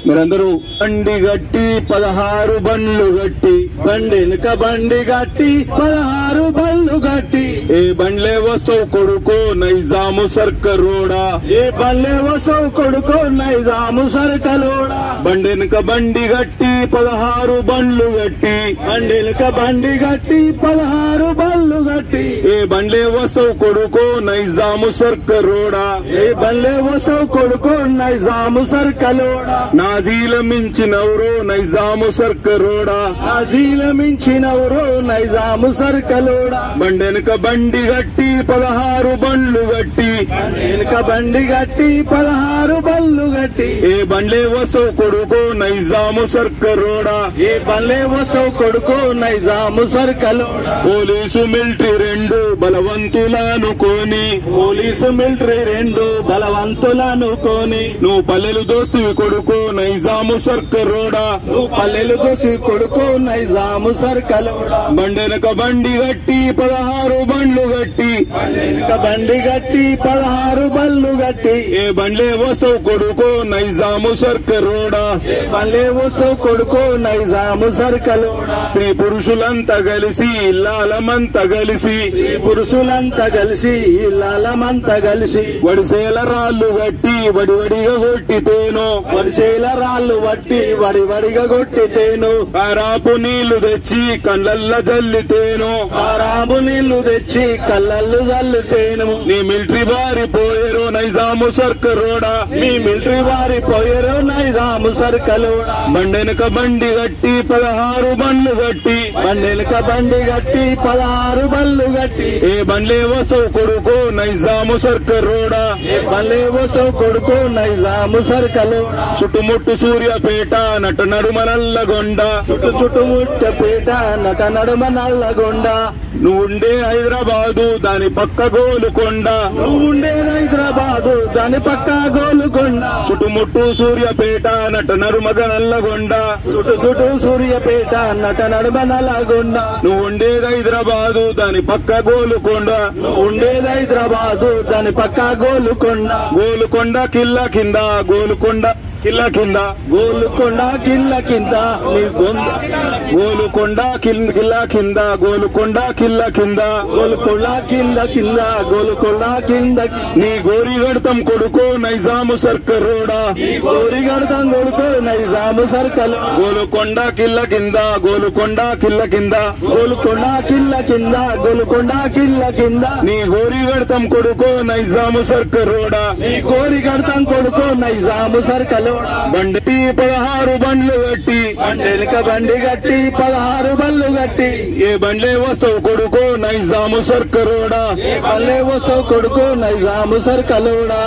మీరందరూ బండి గట్టి 16 బండ్లు గట్టి బండెనక బండి గట్టి 16 బండ్లు గట్టి ఏ బండ్లే వస్తావు కొడుకో నైజాము సర్కరోడా ఏ బండ్లే వస్తావు కొడుకో నైజాము సర్కలోడా బండెనక బండి గట్టి 16 బండ్లు గట్టి బండెనక బండి గట్టి 16 బండ్లు గట్టి ఏ బండ్లే వస్తావు కొడుకో నైజాము సర్కరోడా ఏ బండ్లే వస్తావు కొడుకో నైజాము సర్కలోడా నాజీల మించినవరో నైజాము సర్కరోడా నాజీల మించినవరో నైజాము సర్కలోడా బండెనక బండి గట్టి 16 బండ్లు గట్టి బండెనక బండి గట్టి 16 బండ్లు గట్టి ఏ బండ్లే వస్తావు కొడుకో నైజాము సర్కరోడా ఏ బండ్లే వస్తావు కొడుకో నైజాము సర్కలోడా పోలీసు మిలిటరీ రెండు బలవంతులనుకోని పోలీసు మిలిటరీ రెండు బలవంతులనుకోని నువ్వు పల్లెలు దోస్తువి కొడుకో నైజాము సర్కరోడా నువ్వు పల్లెలు దోసి కొడుకో నైజాము సర్కలోడా బండెనక బండి గట్టి 16 బండ్లు గట్టి బండెనక బండి గట్టి 16 బండ్లు గట్టి ఏ బండ్లే వస్తావు కొడుకో నైజాము సర్కరోడా ఏ బండ్లే వస్తావు కొడుకో నైజాము సర్కలోడా స్త్రీ పురుషులంతా కలిసి ఇల్లాలమంతా కలిసి పురుషులంతా కలిసి ఇల్లాలమంతా కలిసి వడిసేల రాళ్ళు గట్టి వడివడిగా కొట్టితేనో వడిసేల రాళ్ళు వట్టి వడివడిగా కొట్టితేను కారాపు నీళ్లు తెచ్చి కళ్ళల్ల జల్లితేను కారాపు నీళ్లు తెచ్చి కళ్ళల్లు జల్లితేను నీ మిలిటరీ వారి పోయేరు నైజాము సర్కరోడా మీ మిలిటరీ వారి పోయేరు నైజాము సర్కలోడా బండెనక బండి గట్టి 16 బండ్లు గట్టి బండెనక బండి గట్టి 16 బండ్లు గట్టి ఏ బండ్లే వస్తావు కొడుకో నైజాము సర్కరోడా ఏ బండ్లే వస్తావు కొడుకో నైజాము సర్కలోడా చుట్టుముట్టు సూర్యాపేట నట నడుమ నల్లగొండ చుట్టుముట్టపేట నట నడుమ నల్లగొండ నువ్వుండే హైదరాబాదు దాని పక్క గోలుకొండ నువ్వుండే హైదరాబాదు దాని పక్క గోలుకొండ చుట్టుముట్టు సూర్యాపేట నట నడుమగ నల్లగొండ చుట్టు సూర్యాపేట నట నడుమ నల్లగొండ నువ్వుండేది హైదరాబాదు దాని పక్క గోలుకొండ నువ్వుండేది హైదరాబాదు దాని పక్క గోలుకొండ గోలుకొండ కిల్ల కింద గోలుకొండ కిల్ల కింద గోలుకొండ కిల్ల కింద నీ గొంత గోలుకొండ కిల్ల కింద గోలుకొండ కిల్ల కింద గోలుకొండ కింద కింద గోలుకొండ కింద నీ గోరి గడతాం కొడుకో నైజాము సర్కరోడా గోరి గడతాం కొడుకో నైజాము సర్కల్ గోలుకొండ కిల్ల కింద గోలుకొండ కిల్ల కింద గోలుకొండ కిల్ల కింద గోలుకొండ కిల్ల కింద నీ గోరి గడతాం కొడుకో నైజాము సర్కరోడా నీ గోరి గడతాం కొడుకో నైజాము సర్కల్ బండి 16 బండ్లు గట్టి బండెనక బండి గట్టి 16 బండ్లు గట్టి ఏ బండ్లే వస్తావు కొడుకో నైజాము సర్కరోడా ఏ బండ్లే వస్తావు కొడుకో నైజాము సర్కలోడా